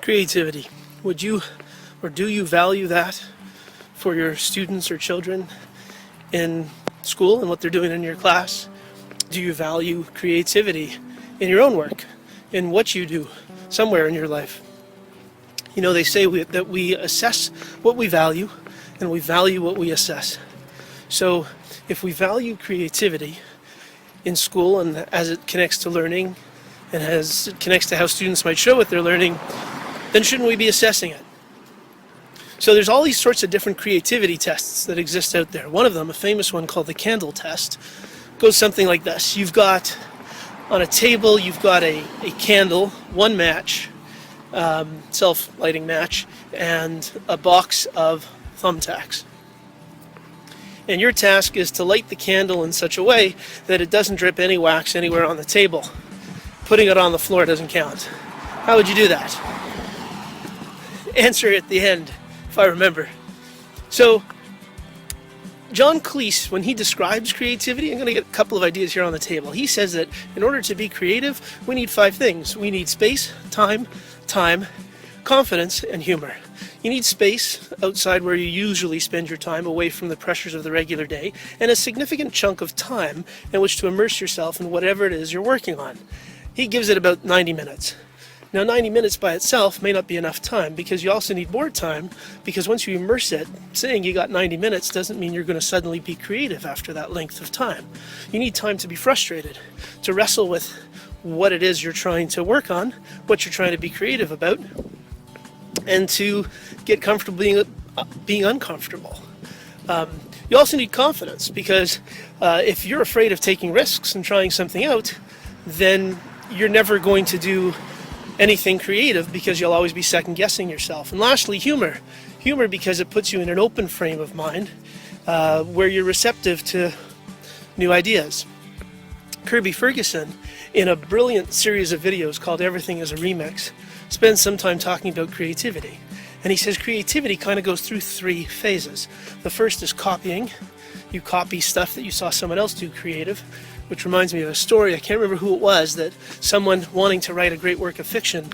Creativity. Would you or do you value that for your students or children in school and what they're doing in your class? Do you value creativity in your own work, in what you do somewhere in your life? You know, they say that we assess what we value and we value what we assess. So if we value creativity in school and as it connects to learning and as it connects to how students might show what they're learning, then shouldn't we be assessing it? So there's all these sorts of different creativity tests that exist out there. One of them, a famous one called the candle test, goes something like this. You've got on a table, you've got a candle, one match, self-lighting match, and a box of thumbtacks. And your task is to light the candle in such a way that it doesn't drip any wax anywhere on the table. Putting it on the floor doesn't count. How would you do that? Answer at the end, if I remember. So, John Cleese, when he describes creativity, I'm going to get a couple of ideas here on the table. He says that in order to be creative, we need 5 things. We need space, time, confidence, and humor. You need space outside where you usually spend your time, away from the pressures of the regular day, and a significant chunk of time in which to immerse yourself in whatever it is you're working on. He gives it about 90 minutes. Now 90 minutes by itself may not be enough time, because you also need more time, because once you immerse it, saying you got 90 minutes doesn't mean you're going to suddenly be creative after that length of time. You need time to be frustrated, to wrestle with what it is you're trying to work on, what you're trying to be creative about, and to get comfortable being uncomfortable. You also need confidence, because if you're afraid of taking risks and trying something out, then you're never going to do anything creative, because you'll always be second-guessing yourself. And lastly, humor. Humor because it puts you in an open frame of mind where you're receptive to new ideas. Kirby Ferguson, in a brilliant series of videos called Everything is a Remix, spends some time talking about creativity. And he says creativity kind of goes through 3 phases. The first is copying. You copy stuff that you saw someone else do creative, which reminds me of a story. I can't remember who it was, that someone wanting to write a great work of fiction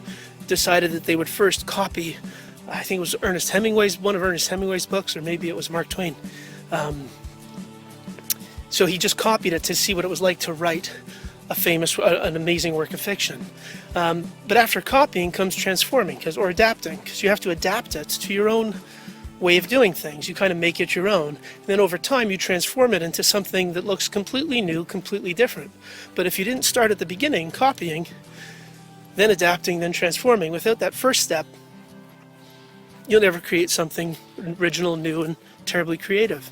decided that they would first copy, I think it was one of Ernest Hemingway's books, or maybe it was Mark Twain. So he just copied it to see what it was like to write an amazing work of fiction. But after copying comes transforming, or adapting, because you have to adapt it to your own way of doing things. You kind of make it your own. And then over time you transform it into something that looks completely new, completely different. But if you didn't start at the beginning, copying, then adapting, then transforming, without that first step, you'll never create something original, new, and terribly creative.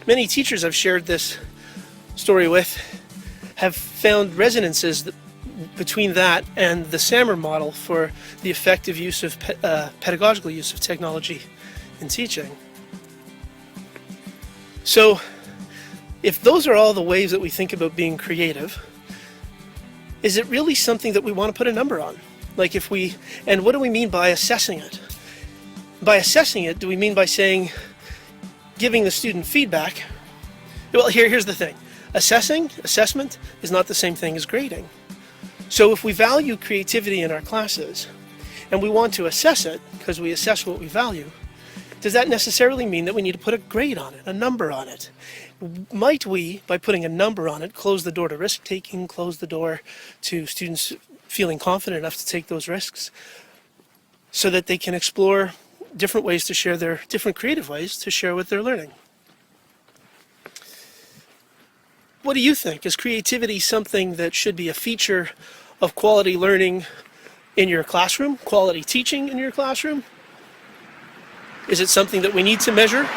Many teachers I've shared this story with have found resonances between that and the Sammer model for the effective use of pedagogical use of technology in teaching. So if those are all the ways that we think about being creative, is it really something that we want to put a number on? And what do we mean by assessing it? By assessing it, do we mean by giving the student feedback? Well, here's the thing. Assessment is not the same thing as grading. So if we value creativity in our classes, and we want to assess it, because we assess what we value, does that necessarily mean that we need to put a grade on it, a number on it? Might we, by putting a number on it, close the door to risk-taking, close the door to students feeling confident enough to take those risks, so that they can explore different ways to share different creative ways to share what they're learning? What do you think? Is creativity something that should be a feature of quality learning in your classroom, quality teaching in your classroom? Is it something that we need to measure?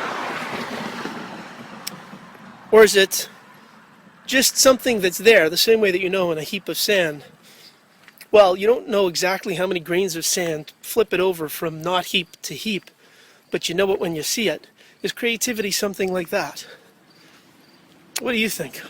Or is it just something that's there, the same way that you know in a heap of sand? Well, you don't know exactly how many grains of sand flip it over from not heap to heap, but you know it when you see it. Is creativity something like that? What do you think?